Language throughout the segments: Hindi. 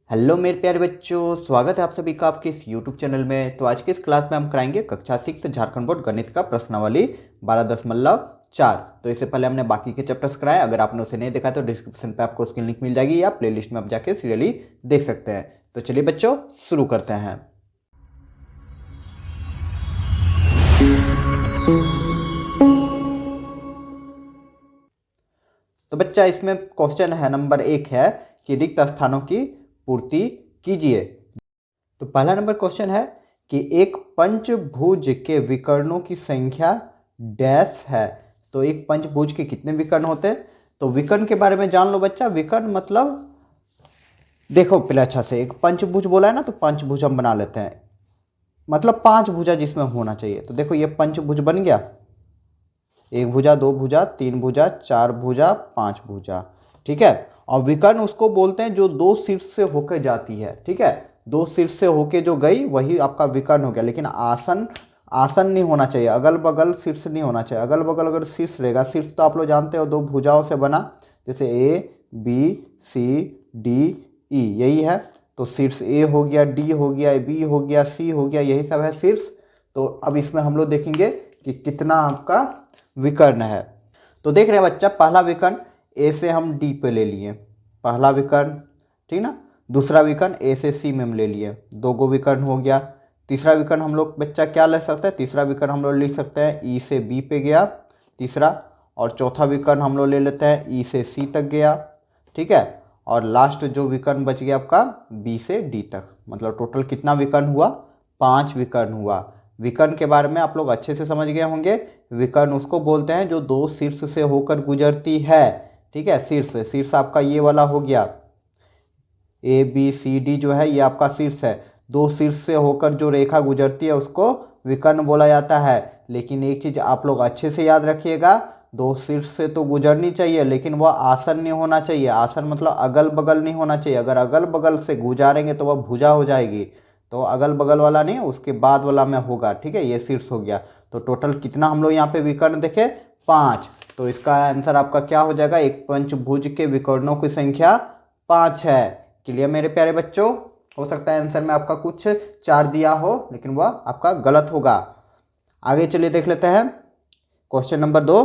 हेलो मेरे प्यारे बच्चों, स्वागत है आप सभी का आपके इस यूट्यूब चैनल में। तो आज की इस क्लास में हम कराएंगे कक्षा 6 झारखंड बोर्ड गणित का प्रश्नावली 12.4। तो इससे पहले हमने बाकी के चैप्टर्स कराए। अगर आपने उसे नहीं देखा तो डिस्क्रिप्शन पे आपको उसकी लिंक मिल जाएगी या प्लेलिस्ट में आप जाके सीरियली देख सकते हैं। तो चलिए बच्चों शुरू करते हैं। तो बच्चा इसमें क्वेश्चन है नंबर 1 है कि रिक्त स्थानों की पूर्ति कीजिए। तो पहला नंबर क्वेश्चन है कि एक पंचभुज के विकर्णों की संख्या डैश है। तो एक पंचभुज के कितने विकर्ण होते हैं? तो विकर्ण के बारे में जान लो बच्चा। विकर्ण मतलब देखो पहले अच्छा से, एक पंचभुज बोला है ना, तो पंचभुज हम बना लेते हैं, मतलब 5 भुजा जिसमें होना चाहिए। तो देखो ये पंचभुज बन गया, 1 भुजा 2 भुजा 3 भुजा 4 भुजा 5 भुजा, ठीक है। और विकर्ण उसको बोलते हैं जो 2 शीर्ष से होकर जाती है, ठीक है। 2 शीर्ष से होके जो गई वही आपका विकर्ण हो गया। लेकिन आसन आसन नहीं होना चाहिए, अगल बगल शीर्ष नहीं होना चाहिए। अगल बगल अगर शीर्ष रहेगा, शीर्ष तो आप लोग जानते हो 2 भुजाओं से बना, जैसे A B C D E, यही है। तो शीर्ष ए हो गया, डी हो गया, बी हो गया, सी हो गया, यही सब है शीर्ष। तो अब इसमें हम लोग देखेंगे कि कितना आपका विकर्ण है। तो देख रहे हैं बच्चा, पहला विकर्ण ए से हम डी पे ले लिए, पहला विकर्ण, ठीक ना। दूसरा विकर्ण ए से सी में हम ले लिए, 2 गो विकर्ण हो गया। तीसरा विकर्ण हम लोग बच्चा क्या ले सकते हैं? तीसरा विकर्ण हम लोग लिख सकते हैं ई से बी पे गया तीसरा, और चौथा विकर्ण हम लोग ले लेते हैं ई से सी तक गया, ठीक है। और लास्ट जो विकर्ण बच गया आपका बी से डी तक। मतलब टोटल कितना विकर्ण हुआ? 5 विकर्ण हुआ। विकर्ण के बारे में आप लोग अच्छे से समझ गए होंगे। विकर्ण उसको बोलते हैं जो 2 शीर्ष से होकर गुजरती है, ठीक है। शीर्ष आपका ये वाला हो गया, ए बी सी डी जो है ये आपका शीर्ष है। 2 शीर्ष से होकर जो रेखा गुजरती है उसको विकर्ण बोला जाता है। लेकिन एक चीज़ आप लोग अच्छे से याद रखिएगा, 2 शीर्ष से तो गुजरनी चाहिए, लेकिन वह आसन नहीं होना चाहिए। आसन मतलब अगल बगल नहीं होना चाहिए। अगर अगल बगल से गुजारेंगे तो वह भुजा हो जाएगी। तो अगल बगल वाला नहीं, उसके बाद वाला में होगा, ठीक है। ये शीर्ष हो गया। तो टोटल कितना हम लोग यहाँ पे विकर्ण देखे? 5। तो इसका आंसर आपका क्या हो जाएगा? एक पंचभुज के विकर्णों की संख्या 5 है। क्लियर मेरे प्यारे बच्चों? हो सकता है आंसर में आपका कुछ 4 दिया हो, लेकिन वह आपका गलत होगा। आगे चलिए देख लेते हैं क्वेश्चन नंबर 2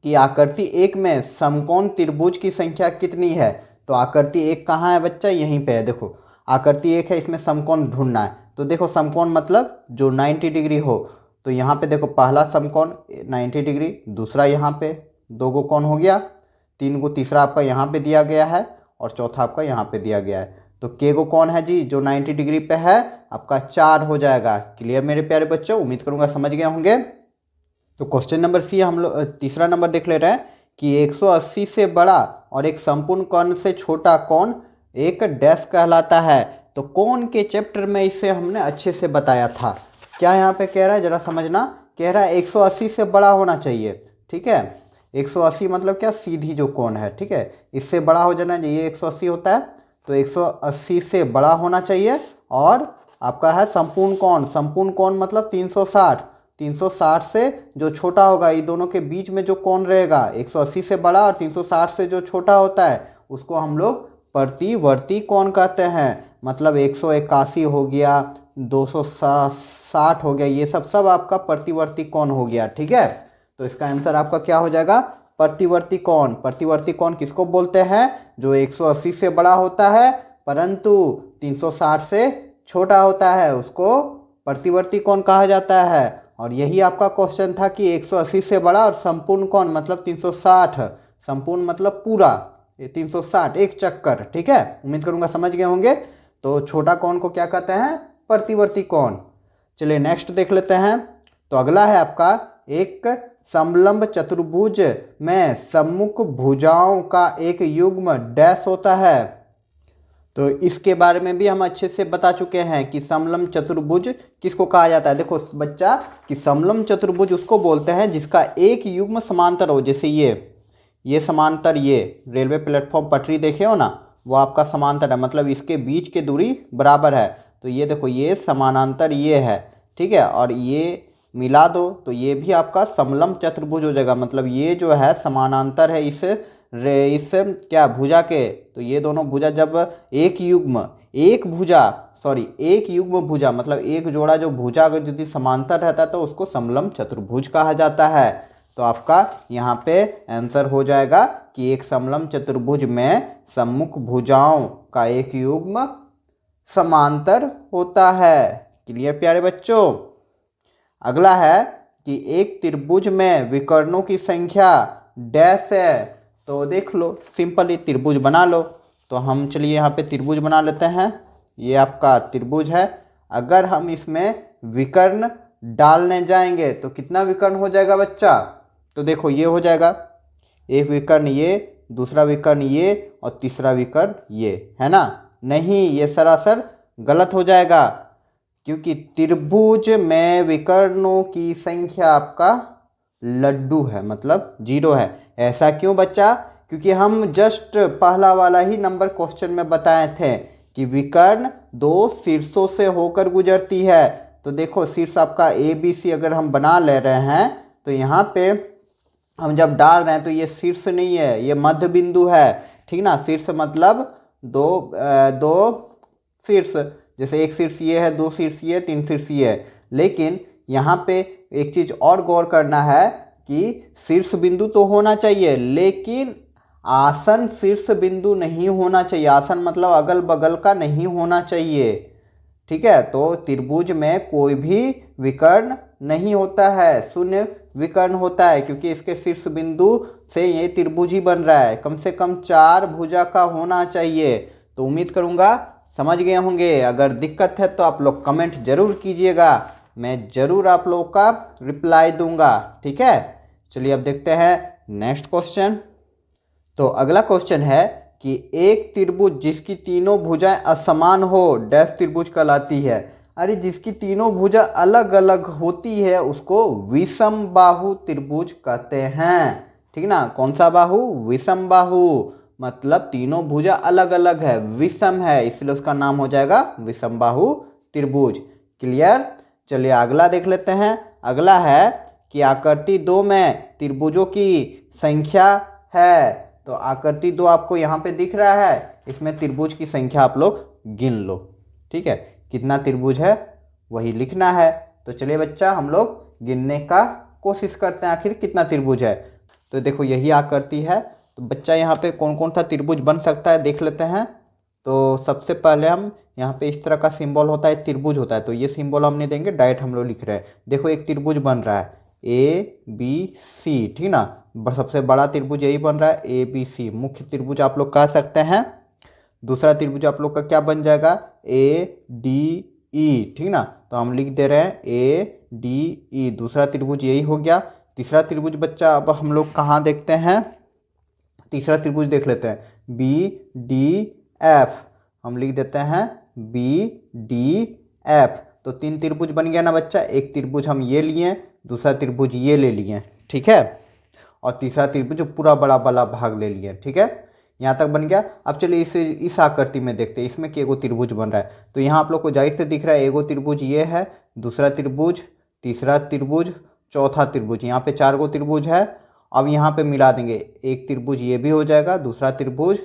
कि आकृति 1 में समकोण त्रिभुज की संख्या कितनी है। तो आकृति 1 कहाँ है बच्चा? यहीं पे है। देखो आकृति 1 है, इसमें समकोण ढूंढना है। तो देखो समकोण मतलब जो 90 डिग्री हो। तो यहाँ पे देखो पहला समकोण 90 डिग्री, दूसरा यहाँ पे 2 गो कोण हो गया, 3 गो, तीसरा आपका यहाँ पे दिया गया है, और चौथा आपका यहाँ पे दिया गया है। तो के गो कौन है जी जो 90 डिग्री पे है? आपका 4 हो जाएगा। क्लियर मेरे प्यारे बच्चों? उम्मीद करूंगा समझ गए होंगे। तो क्वेश्चन नंबर सी हम लोग तीसरा नंबर देख ले रहे हैं कि 180 से बड़ा और एक संपूर्ण कोण से छोटा कोण एक डैश कहलाता है। तो कोण के चैप्टर में इसे हमने अच्छे से बताया था। क्या यहाँ पे कह रहा है जरा समझना। कह रहा है 180 से बड़ा होना चाहिए, ठीक है। 180 मतलब क्या? सीधी जो कोण है, ठीक है, इससे बड़ा हो जाना चाहिए। 180 होता है, तो 180 से बड़ा होना चाहिए। और आपका है संपूर्ण कोण। संपूर्ण कोण मतलब 360। 360 से जो छोटा होगा, ये दोनों के बीच में जो कोण रहेगा, 180 से बड़ा और 360 से जो छोटा होता है, उसको हम लोग प्रतिवर्ती कोण कहते हैं। मतलब 181 हो गया, 260 हो गया, ये सब आपका प्रतिवर्ती कोण हो गया, ठीक है। तो इसका आंसर आपका क्या हो जाएगा? प्रतिवर्ती कोण। प्रतिवर्ती कोण किसको बोलते हैं? जो 180 से बड़ा होता है परंतु 360 से छोटा होता है, उसको प्रतिवर्ती कोण कहा जाता है। और यही आपका क्वेश्चन था कि 180 से बड़ा और संपूर्ण कोण मतलब 360। संपूर्ण मतलब पूरा, ये 360 एक चक्कर, ठीक है। उम्मीद करूंगा समझ गए होंगे। तो छोटा कोण को क्या कहते हैं? प्रतिवर्ती कोण। चलिए नेक्स्ट देख लेते हैं। तो अगला है आपका एक समलंब चतुर्भुज में सम्मुख भुजाओं का एक युग्म डैश होता है। तो इसके बारे में भी हम अच्छे से बता चुके हैं कि समलंब चतुर्भुज किसको कहा जाता है। देखो बच्चा कि समलंब चतुर्भुज उसको बोलते हैं जिसका एक युग्म समांतर हो। जैसे ये समांतर, ये रेलवे प्लेटफॉर्म पटरी देखे हो ना, वो आपका समांतर है, मतलब इसके बीच की दूरी बराबर है। तो ये देखो ये समानांतर ये है, ठीक है। और ये मिला दो तो ये भी आपका समलंब चतुर्भुज हो जाएगा। मतलब ये जो है समानांतर है इस इस क्या भुजा के, तो ये दोनों भुजा जब एक युग्म भुजा मतलब एक जोड़ा जो भुजा अगर यदि समांतर रहता है तो उसको समलंब चतुर्भुज कहा जाता है। तो आपका यहाँ पे आंसर हो जाएगा कि एक समलंब चतुर्भुज में सम्मुख भुजाओं का एक युग्म समांतर होता है। क्लियर प्यारे बच्चों। अगला है कि एक त्रिभुज में विकर्णों की संख्या डैश है। तो देख लो, सिंपली त्रिभुज बना लो। तो हम चलिए यहाँ पे त्रिभुज बना लेते हैं। ये आपका त्रिभुज है। अगर हम इसमें विकर्ण डालने जाएंगे तो कितना विकर्ण हो जाएगा बच्चा? तो देखो ये हो जाएगा, एक विकर्ण ये, दूसरा विकर्ण ये और तीसरा विकर्ण ये, है ना? नहीं, ये सरासर गलत हो जाएगा, क्योंकि त्रिभुज में विकर्णों की संख्या आपका लड्डू है, मतलब 0 है। ऐसा क्यों बच्चा? क्योंकि हम जस्ट पहला वाला ही नंबर क्वेश्चन में बताए थे कि विकर्ण 2 शीर्षों से होकर गुजरती है। तो देखो, शीर्ष आपका ABC अगर हम बना ले रहे हैं तो यहाँ पे हम जब डाल रहे हैं तो ये शीर्ष नहीं है, ये मध्य बिंदु है, ठीक ना? शीर्ष मतलब दो शीर्ष, जैसे एक शीर्ष ये है, 2 शीर्ष ये, 3 शीर्ष ये है। लेकिन यहाँ पे एक चीज़ और गौर करना है कि शीर्ष बिंदु तो होना चाहिए, लेकिन आसन शीर्ष बिंदु नहीं होना चाहिए। आसन मतलब अगल बगल का नहीं होना चाहिए, ठीक है? तो त्रिभुज में कोई भी विकर्ण नहीं होता है, शून्य विकर्ण होता है, क्योंकि इसके शीर्ष बिंदु से ये त्रिभुज ही बन रहा है। कम से कम 4 भुजा का होना चाहिए। तो उम्मीद करूँगा समझ गए होंगे। अगर दिक्कत है तो आप लोग कमेंट जरूर कीजिएगा, मैं ज़रूर आप लोगों का रिप्लाई दूंगा, ठीक है? चलिए अब देखते हैं नेक्स्ट क्वेश्चन। तो अगला क्वेश्चन है कि एक त्रिभुज जिसकी तीनों भुजाएं असमान हो डैश त्रिभुज कहलाती है। अरे, जिसकी तीनों भुजा अलग अलग होती है उसको विषम बाहु त्रिभुज कहते हैं, ठीक ना? कौन सा बाहु? विषम बाहु, मतलब तीनों भुजा अलग अलग है, विषम है, इसलिए उसका नाम हो जाएगा विषम बाहु त्रिभुज। क्लियर? चलिए अगला देख लेते हैं। अगला है कि आकृति 2 में त्रिभुजों की संख्या है। तो आकृति 2 आपको यहाँ पे दिख रहा है, इसमें त्रिभुज की संख्या आप लोग गिन लो, ठीक है? कितना त्रिभुज है वही लिखना है। तो चलिए बच्चा, हम लोग गिनने का कोशिश करते हैं आखिर कितना त्रिभुज है। तो देखो यही आकृति है। तो बच्चा यहाँ पे कौन कौन सा त्रिभुज बन सकता है देख लेते हैं। तो सबसे पहले हम यहाँ पे इस तरह का सिंबल होता है, त्रिभुज होता है, तो ये सिंबल हम नहीं देंगे, डायरेक्ट हम लोग लिख रहे हैं। देखो एक त्रिभुज बन रहा है ABC, ठीक ना? सबसे बड़ा त्रिभुज यही बन रहा है ABC, मुख्य त्रिभुज आप लोग कह सकते हैं। दूसरा त्रिभुज आप लोग का क्या बन जाएगा? ADE, ठीक ना? तो हम लिख दे रहे हैं ADE, दूसरा त्रिभुज यही हो गया। तीसरा त्रिभुज बच्चा अब हम लोग कहाँ देखते हैं? तीसरा त्रिभुज देख लेते हैं, BDF, हम लिख देते हैं BDF। तो 3 त्रिभुज बन गया ना बच्चा। एक त्रिभुज हम ये लिए, दूसरा त्रिभुज ये ले लिए, ठीक है? और तीसरा त्रिभुज पूरा बड़ा वाला भाग ले लिए, ठीक है? यहाँ तक बन गया। अब चलिए इस आकृति में देखते हैं, इसमें एगो त्रिभुज बन रहा है। तो यहाँ आप लोग को जाहिर से दिख रहा है एगो त्रिभुज ये है, दूसरा त्रिभुज, तीसरा त्रिभुज, चौथा त्रिभुज, यहाँ पे 4 गो त्रिभुज है। अब यहाँ पे मिला देंगे, एक त्रिभुज ये भी हो जाएगा, दूसरा त्रिभुज,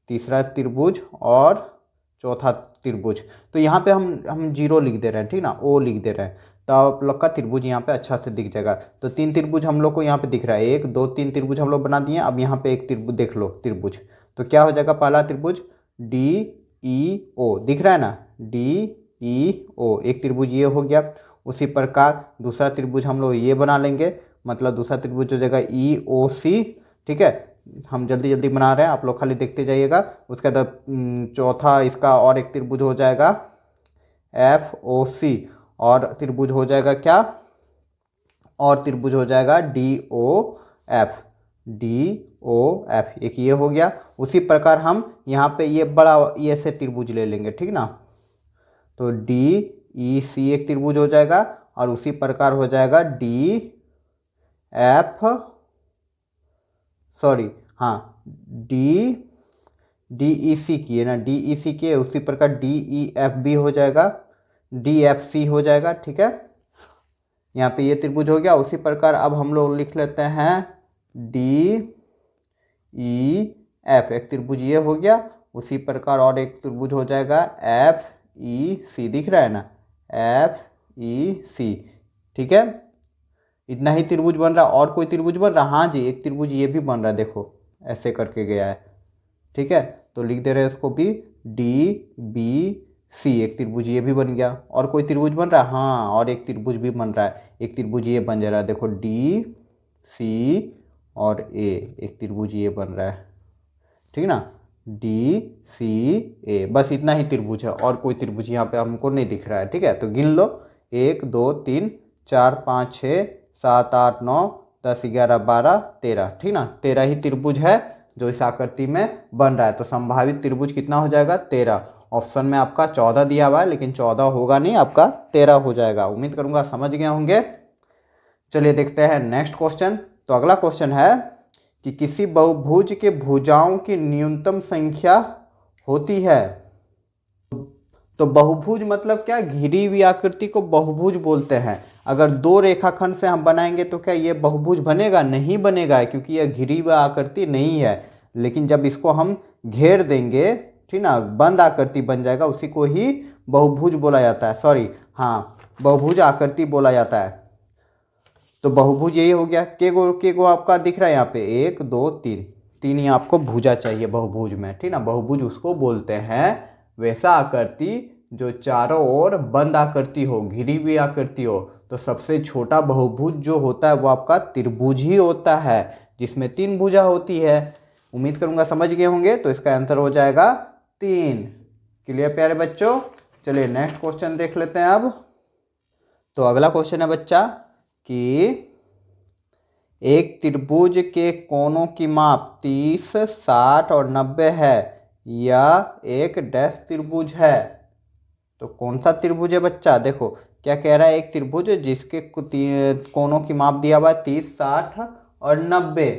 तीसरा त्रिभुज और चौथा त्रिभुज। तो यहाँ पे हम 0 लिख दे रहे हैं, ठीक ना? O लिख दे रहे हैं, तो आप लोग का त्रिभुज यहाँ पे अच्छा से दिख जाएगा। तो 3 त्रिभुज हम लोग को यहाँ पे दिख रहा है, 1 2 3 त्रिभुज हम लोग बना दिए। अब यहाँ पे एक त्रिभुज देख लो, त्रिभुज, तो क्या हो जाएगा? पहला त्रिभुज DEO दिख रहा है ना, DEO, एक त्रिभुज ये हो गया। उसी प्रकार दूसरा त्रिभुज हम लोग ये बना लेंगे, मतलब दूसरा त्रिभुज हो जाएगा EOC, ठीक है? हम जल्दी जल्दी बना रहे हैं, आप लोग खाली देखते जाइएगा। उसके बाद चौथा इसका और एक त्रिभुज हो जाएगा FOC, और त्रिभुज हो जाएगा क्या? और त्रिभुज हो जाएगा DOF, एक ये हो गया। उसी प्रकार हम यहाँ पे ये बड़ा ये से त्रिभुज ले लेंगे, ठीक ना? तो DEC एक त्रिभुज हो जाएगा, और उसी प्रकार हो जाएगा DEC की है ना, DEC की है, उसी प्रकार DEF भी हो जाएगा, DFC हो जाएगा, ठीक है? यहाँ पे ये त्रिभुज हो गया। उसी प्रकार अब हम लोग लिख लेते हैं ई एफ, एक त्रिभुज ये हो गया। उसी प्रकार और एक त्रिभुज हो जाएगा एफ ई सी, दिख रहा है ना, एफ ई सी, ठीक है। इतना ही त्रिभुज बन रहा, और कोई त्रिभुज बन रहा? हाँ जी, एक त्रिभुज ये भी बन रहा है, देखो ऐसे करके गया है, ठीक है। तो लिख दे रहे हैं इसको भी डी बी सी, एक त्रिभुज ये भी बन गया। और कोई त्रिभुज बन रहा है? हाँ, और एक त्रिभुज भी बन रहा है, एक त्रिभुज ये बन जा रहा है, देखो डी सी और ए, एक त्रिभुज ये बन रहा है, ठीक ना, डी सी ए। बस इतना ही त्रिभुज है, और कोई त्रिभुज यहाँ पे हमको नहीं दिख रहा है, ठीक है। तो गिन लो, 1 2 3 4 5 6 7 8 9 10 11 12 13, ठीक ना, 13 ही त्रिभुज है जो इस आकृति में बन रहा है। तो संभावित त्रिभुज कितना हो जाएगा? 13। ऑप्शन में आपका 14 दिया हुआ है, लेकिन 14 होगा नहीं, आपका 13 हो जाएगा। उम्मीद करूंगा समझ गए होंगे। चलिए देखते हैं नेक्स्ट क्वेश्चन। तो अगला क्वेश्चन है कि किसी बहुभुज के भुजाओं की न्यूनतम संख्या होती है। तो बहुभुज मतलब क्या? घिरी हुई आकृति को बहुभुज बोलते हैं। अगर दो रेखाखंड से हम बनाएंगे तो क्या ये बहुभुज बनेगा? नहीं बनेगा, क्योंकि यह घिरी हुई आकृति नहीं है। लेकिन जब इसको हम घेर देंगे, ठीक ना, बंद आकृति बन जाएगा, उसी को ही बहुभुज बोला जाता है। सॉरी, हाँ, बहुभुज आकृति बोला जाता है। तो बहुभुज यही हो गया। के गो आपका दिख रहा है यहाँ पे, 1 2 3, 3 ही आपको भुजा चाहिए बहुभुज में, ठीक ना। बहुभुज उसको बोलते हैं वैसा आकृति जो चारों ओर बंद आकृति हो, घिरी हुई आकृति हो। तो सबसे छोटा बहुभुज जो होता है वो आपका त्रिभुज ही होता है, जिसमें 3 भुजा होती है। उम्मीद करूंगा समझ गए होंगे। तो इसका आंसर हो जाएगा 3। क्लियर प्यारे बच्चों? चलिए नेक्स्ट क्वेश्चन देख लेते हैं अब। तो अगला क्वेश्चन है बच्चा कि एक त्रिभुज के कोणों की माप 30, 60 और 90 है, या एक डैश त्रिभुज है। तो कौन सा त्रिभुज है बच्चा? देखो क्या कह रहा है, एक त्रिभुज जिसके कोणों की माप दिया हुआ है 30, 60 और 90।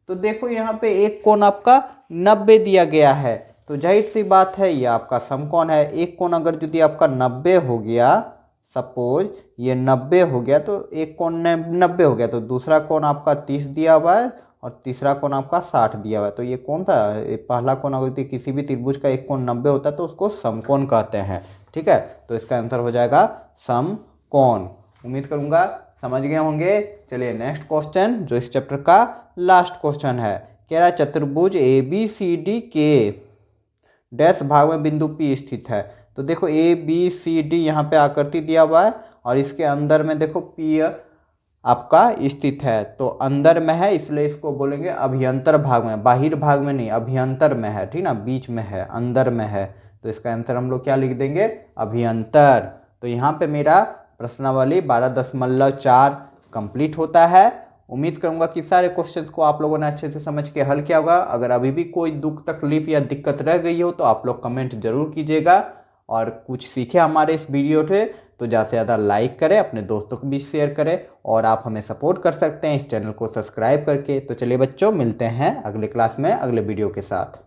तो देखो यहाँ पे एक कोण आपका 90 दिया गया है, तो जाहिर सी बात है ये आपका समकोण है। एक कोण अगर यदि आपका 90 हो गया, सपोज ये 90 हो गया, तो एक कोण 90 हो गया, तो दूसरा कोण आपका 30 दिया हुआ है और तीसरा कोण आपका 60 दिया हुआ है। तो ये कौन था? पहला कोण अगर किसी भी त्रिभुज का एक कोण 90 होता है तो उसको समकोण कहते हैं, ठीक है। तो इसका आंसर हो जाएगा समकोण। उम्मीद करूंगा समझ गए होंगे। चलिए नेक्स्ट क्वेश्चन, जो इस चैप्टर का लास्ट क्वेश्चन है, कह रहा है चतुर्भुज ए बी सी डी के डैश भाग में बिंदु P स्थित है। तो देखो ए बी सी डी यहाँ पे आकृति दिया हुआ है, और इसके अंदर में देखो P आपका स्थित है। तो अंदर में है, इसलिए इसको बोलेंगे अभ्यंतर भाग में, बाहर भाग में नहीं, अभ्यंतर में है, ठीक ना, बीच में है, अंदर में है। तो इसका आंसर हम लोग क्या लिख देंगे? अभ्यंतर। तो यहाँ पे मेरा प्रश्नावली 12.4 कंप्लीट होता है। उम्मीद करूंगा कि सारे क्वेश्चंस को आप लोगों ने अच्छे से समझ के हल किया होगा। अगर अभी भी कोई दुख तकलीफ या दिक्कत रह गई हो तो आप लोग कमेंट जरूर कीजिएगा। और कुछ सीखे हमारे इस वीडियो से तो ज़्यादा से ज़्यादा लाइक करें, अपने दोस्तों को भी शेयर करें, और आप हमें सपोर्ट कर सकते हैं इस चैनल को सब्सक्राइब करके। तो चलिए बच्चों, मिलते हैं अगले क्लास में अगले वीडियो के साथ।